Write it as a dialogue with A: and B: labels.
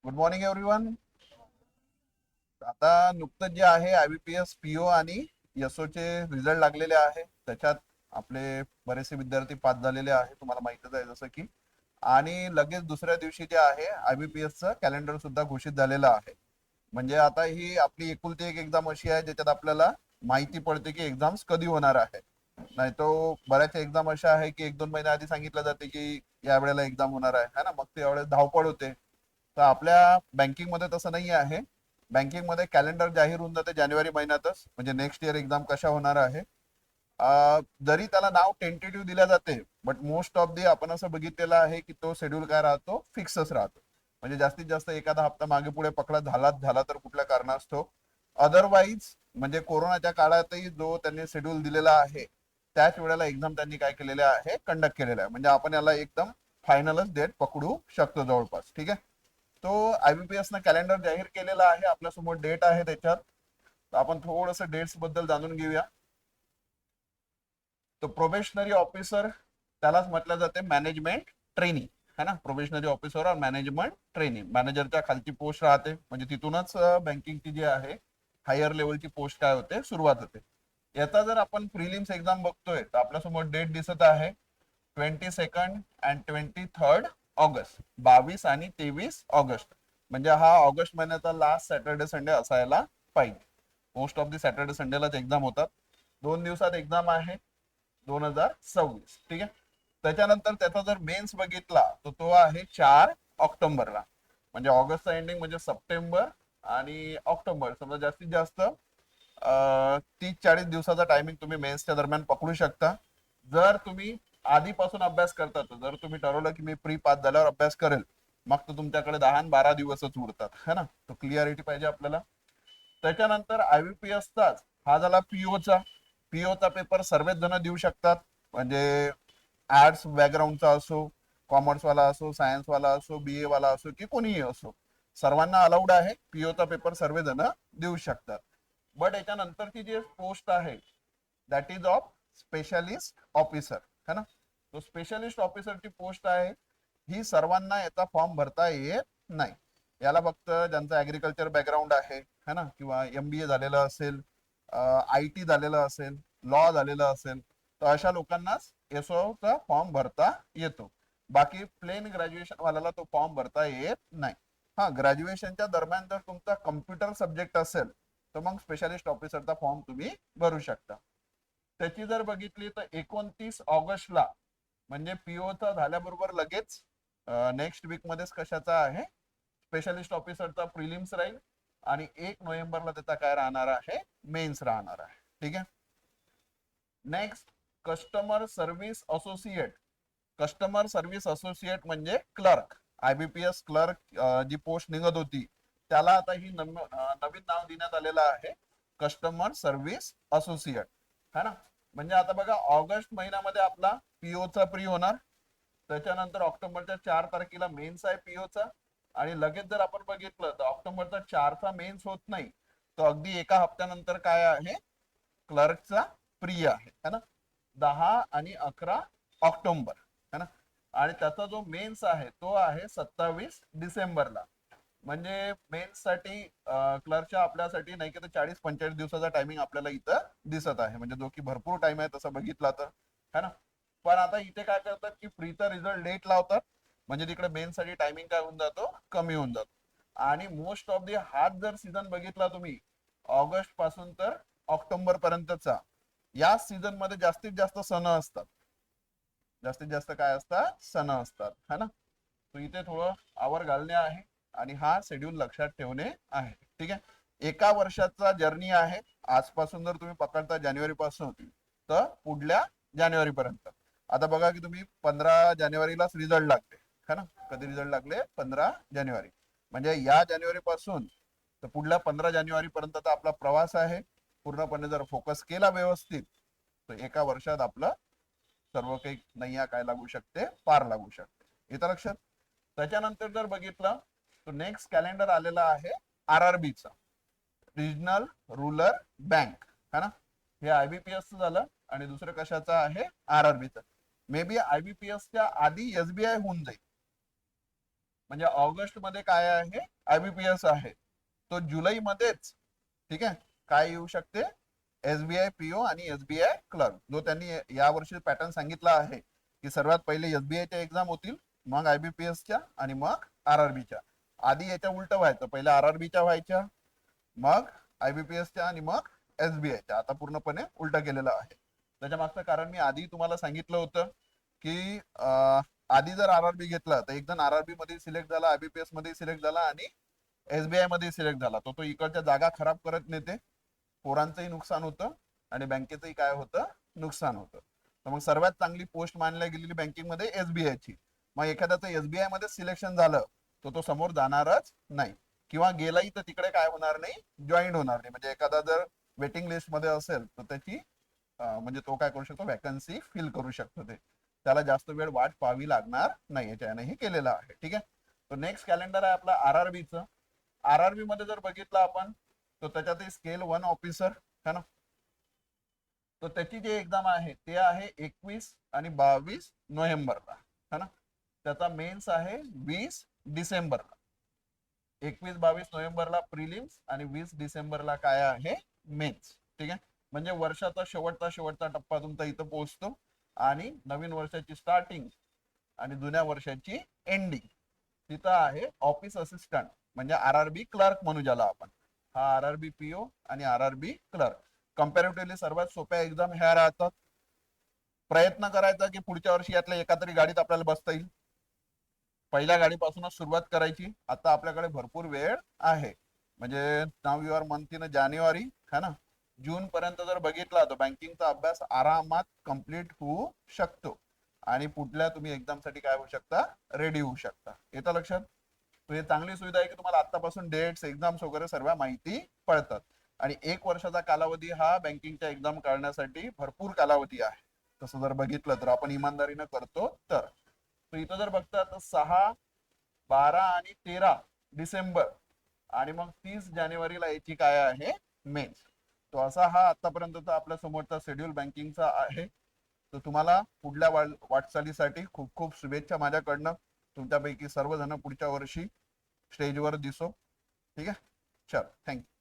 A: Good morning everyone. आता नुकतंच जे आहे IBPS PO आणि SO चे रिझल्ट लागलेले आहे. त्याच्यात आपले बरेचसे विद्यार्थी पास झालेले आहे, तुम्हाला माहितच आहे जसं की. आणि लगेच दुसऱ्या दिवशी जे आहे IBPS कॅलेंडर सुद्धा घोषित झालेलं आहे. म्हणजे आता ही आपली एकुलती एक एक्झाम अशी आहे ज्याच्यात आपल्याला माहिती पडते की एक्झाम्स कधी होणार आहे. नाही तो बऱ्याच एक्झाम अशा आहे की 1-2 महिने आधी सांगितलं जाते की या वेळेला एक्झाम होणार आहे, है ना. मग ते एवढे धावपळ होते. तर आपल्या बँकिंग मध्ये तसं नाही आहे. बँकिंग मध्ये कॅलेंडर जाहीर होऊन जाते जानेवारी महिन्यातच, म्हणजे नेक्स्ट इयर एक्झाम कशा होणार आहे. जरी त्याला नाव टेंटेटिव्ह दिल्या जाते, बट मोस्ट ऑफ दी आपण असं बघितलेलं आहे की तो शेड्यूल काय राहतो, फिक्सच राहतो. म्हणजे जास्तीत जास्त एखादा हप्ता मागे पुढे पकडा झाला तर कुठल्या कारणास्तव. अदरवाईज म्हणजे कोरोनाच्या काळातही जो त्यांनी शेड्यूल दिलेला आहे त्याच वेळेला एक्झाम त्यांनी काय केलेले आहे, कंडक्ट केलेला आहे. म्हणजे आपण याला एकदम फायनलच डेट पकडू शकतो जवळपास. ठीक आहे. तो IBPS न कॅलेंडर जाहीर केलेला आहे, आपल्यासमोर डेट आहे त्याच्यात. तर आपण थोडस डेट्स बद्दल जाणून घेऊया. तो प्रोबेशनरी ऑफिसर त्यालाच म्हटलं जाते मॅनेजमेंट ट्रेनी, है ना. प्रोबेशनरी ऑफिसर और मॅनेजमेंट ट्रेनी, मॅनेजरच्या खालची पोस्ट राहते. म्हणजे तिथूनच बँकिंगची जी आहे हायर लेवलची पोस्ट काय होते, सुरुवात होते. याचा जर आपण प्रिलिम्स एक्झाम बघतोय तर आपल्यासमोर डेट दिसत आहे 22 आणि 23 ऑगस्ट. 22 आणि 23 ऑगस्ट. म्हणजे हा ऑगस्ट महिन्याचा लास्ट सॅटर्डे संडे असायला पाहिजे. मोस्ट ऑफ दी सॅटर्डे संडेलाच एक्झाम होतात. 2 दिवसात एक्झाम आहे 2026. ठीक आहे. त्याच्यानंतर त्याचा जर मेन्स बघितला तर तो आहे 4 ऑक्टोबरला. म्हणजे ऑगस्टचा एंडिंग म्हणजे सप्टेंबर आणि ऑक्टोबर, समजा जास्तीत जास्त 30-40 दिवसाचा टायमिंग तुम्ही मेन्सच्या दरम्यान पकडू शकता. जर तुम्ही आधीपासून अभ्यास करता, तर जर तुम्ही ठरवलं की मी प्री पास झाल्यावर अभ्यास करेल, मग तर तुमच्याकडे 10 आणि 12 दिवसच उरतात, है ना. तो क्लिअरिटी पाहिजे आपल्याला. त्याच्यानंतर IBPSचाच हा झाला पीओचा. पीओचा पेपर सर्वच जण देऊ शकतात. म्हणजे आर्ट्स बॅकग्राऊंडचा असो, कॉमर्स वाला असो, सायन्स वाला असो, BA वाला असो की कोणीही असो, सर्वांना अलाउड आहे. पीओचा पेपर सर्वजण देऊ शकतात. बट याच्यानंतरची जी पोस्ट आहे that is of specialist officer, है ना. तो स्पेशालिस्ट ऑफिसरची पोस्ट आहे. ही सर्वांना याचा फॉर्म भरता येत नाही. याला फक्त ज्यांचं ऍग्रिकल्चर बॅकग्राऊंड आहे, है ना, किंवा MBA झालेलं असेल, IT झालेलं असेल, लॉ झालेलं असेल, तर अशा लोकांनाच एसओचा फॉर्म भरता येतो. बाकी प्लेन ग्रॅज्युएशन वाल्याला तो फॉर्म भरता येत नाही. हा, ग्रॅज्युएशनच्या दरम्यान जर तुमचा कम्प्युटर सब्जेक्ट असेल तर मग स्पेशालिस्ट ऑफिसरचा फॉर्म तुम्ही भरू शकता. त्याची जर बघितली तर 29 ऑगस्टला, म्हणजे पीओचा झाल्याबरोबर लगेच नेक्स्ट वीक मध्येच कशाचा आहे, स्पेशालिस्ट ऑफिसरचा प्रिलिम्स राहील. आणि 1 नोव्हेंबरला त्याचा काय राहणार आहे, मेन्स राहणार आहे. ठीक आहे. Next, customer service associate. Customer service associate म्हणजे क्लर्क. IBPS क्लर्क जी पोस्ट निघत होती त्याला आता ही नवीन नाव देण्यात आलेलं आहे, कस्टमर सर्व्हिस असोसिएट, है ना. म्हणजे आता बघा, ऑगस्ट महिन्यामध्ये आपला पीओचा प्री होणार. त्याच्यानंतर ऑक्टोबरच्या 4 तारखेला मेन्स आहे पीओचा. आणि लगेच जर आपण बघितलं तर ऑक्टोबरचा 4चा मेन्स होत नाही, तर अगदी एका हप्त्यानंतर काय आहे, क्लर्कचा प्री आहे, है ना. 10 आणि 11 ऑक्टोबर, है ना. आणि त्याचा जो मेन्स आहे तो आहे 27 डिसेंबरला. म्हणजे मेन्स साठी क्लर्कच्या आपल्यासाठी नाही की 40-45 दिवसाचा टायमिंग आपल्याला इथं दिसत आहे, म्हणजे जो की भरपूर टाइम आहे तसं बघितला तर, है ना. पण आता इथे काय करतात की प्रीचा रिझल्ट लेट लावतात. म्हणजे तिकडे मेन्स साठी टायमिंग काय होऊन जातो, कमी होऊन जातो. आणि मोस्ट ऑफ दी हाच जर सीझन बघितला तुम्ही, ऑगस्ट पासून तर ऑक्टोबर पर्यंतचा, या सीझन मध्ये जास्तीत जास्त सण असतात. जास्तीत जास्त काय असतात, सण असतात, है ना. तो इथे थोडं आवर घालणे आहे आणि हा शेड्यूल लक्षात ठेवणे आहे. ठीक आहे. एका वर्षाचा जर्नी आहे. आजपासून जर तुम्ही पकडता जानेवारी पासून तर पुढल्या जानेवारी पर्यंत. आता बघा की तुम्ही 15 जानेवारीलाच रिझल्ट लागले, है ना. कधी रिझल्ट लागले, 15 जानेवारी. म्हणजे या जानेवारी पासून तर पुढल्या 15 जानेवारी पर्यंतचा आपला प्रवास आहे. पूर्णपणे जर फोकस केला व्यवस्थित तर एका वर्षात आपलं सर्व काही नैया काय लागू शकते, पार लागू शकते. येतं लक्षात. त्याच्यानंतर जर बघितलं तर नेक्स्ट कॅलेंडर आलेला आहे RRBचा, रिजनल रूरल बँक, है ना. हे IBPS झालं. आणि दुसरं कशाचं आहे, RRBचं. मे बी IBPSच्या आधी SBI होऊन जाईल. म्हणजे ऑगस्ट मध्ये काय आहे, आयबीपीएस आहे. तो जुलै मध्येच, ठीक आहे, काय येऊ शकते, एसबीआय पीओ आणि एसबीआय क्लर्क, जो त्यांनी यावर्षी पॅटर्न सांगितला आहे की सर्वात पहिले एसबीआयच्या एक्झाम होतील, मग आयबीपीएसच्या आणि मग आरआरबीच्या. आधी याच्या उलट व्हायचं, पहिले आरआरबीच्या व्हायच्या, मग आयबीपीएसच्या आणि मग एसबीआयच्या. आता पूर्णपणे उलट केलेलं आहे. त्याच्या मागचं कारण मी आधी तुम्हाला सांगितलं होतं की आधी जर आरआरबी घेतला तर एक जण आरआरबी मध्ये सिलेक्ट झाला, आयबीपीएस मध्ये सिलेक्ट झाला आणि एसबीआय मध्ये सिलेक्ट झाला, तो इकडच्या जागा खराब करत नेते, पोरांचंही नुकसान होतं आणि बँकेचंही काय होतं, नुकसान होतं. तर मग सर्वात चांगली पोस्ट मानल्या गेलेली बँकिंग मध्ये एसबीआयची. मग एखाद्याचं एसबीआय मध्ये सिलेक्शन झालं तर तो समोर जाणारच नाही, किंवा गेलाही तर तिकडे काय होणार नाही, जॉईन होणार नाही. म्हणजे एखादा जर वेटिंग लिस्ट मध्ये असेल तर त्याची म्हणजे तो काय करू शकतो, वॅकन्सी फिल करू शकतो. त्याला जास्त वेळ वाट पाहावी लागणार नाही, याच्याने हे केलेलं आहे. ठीक आहे. तर नेक्स्ट कॅलेंडर आहे आपला आरआरबीचं. आरआरबी मध्ये जर बघितलं आपण तर त्याच्यात स्केल 1 ऑफिसर है ना, तर त्याची जी एक्झाम आहे ते आहे 21 आणि 22 नोव्हेंबरला, है ना. त्याचा मेन्स आहे 20 डिसेंबरला. 21-22 नोव्हेंबरला प्रिलिम्स आणि 20 डिसेंबरला काय आहे, मेन्स. ठीक आहे. म्हणजे वर्षाचा शेवटचा शेवटचा टप्पा तुमचा इथं पोहोचतो आणि नवीन वर्षाची स्टार्टिंग आणि जुन्या वर्षाची एंडिंग तिथं आहे ऑफिस असिस्टंट, म्हणजे आरआरबी क्लर्क म्हणू ज्याला आपण. हा आरआरबी पीओ आणि आरआरबी क्लर्क. कम्पॅरेटिव्हली सर्वात सोप्या एक्झाम ह्या राहतात. प्रयत्न करायचा की पुढच्या वर्षी यातल्या एका तरी गाडीत आपल्याला बसता येईल. पहिल्या गाडीपासूनच सुरुवात करायची. आता आपल्याकडे भरपूर वेळ आहे. म्हणजे नाव युअर मंथ इन जानेवारी, है ना, जून पर्यंत जर बघितला तर बँकिंगचा अभ्यास आरामात कम्प्लीट होऊ शकतो आणि पुढल्या तुम्ही एक्झाम साठी काय होऊ शकता, रेडी होऊ शकता. येतं लक्षात. तर हे चांगली सुविधा आहे की तुम्हाला आतापासून डेट्स, एक्झाम्स वगैरे सर्व माहिती पडतात. आणि 1 वर्षाचा कालावधी हा बँकिंगच्या एक्झाम काढण्यासाठी भरपूर कालावधी आहे. तसं जर बघितलं तर आपण इमानदारीनं करतो तर इथं जर बघता तर 6, 12 आणि 13 डिसेंबर आणि मग 30 जानेवारीला याची काय आहे, मेन्स. तो असा हा आतापर्यंतचा आपल्या समोरचा शेड्यूल बँकिंगचा आहे. तर तुम्हाला पुढल्या वाटचालीसाठी खूप खूप शुभेच्छा माझ्याकडनं. तुमच्यापैकी सर्वजण पुढच्या वर्षी स्टेजवर दिसो. ठीक आहे. चल, थँक्यू.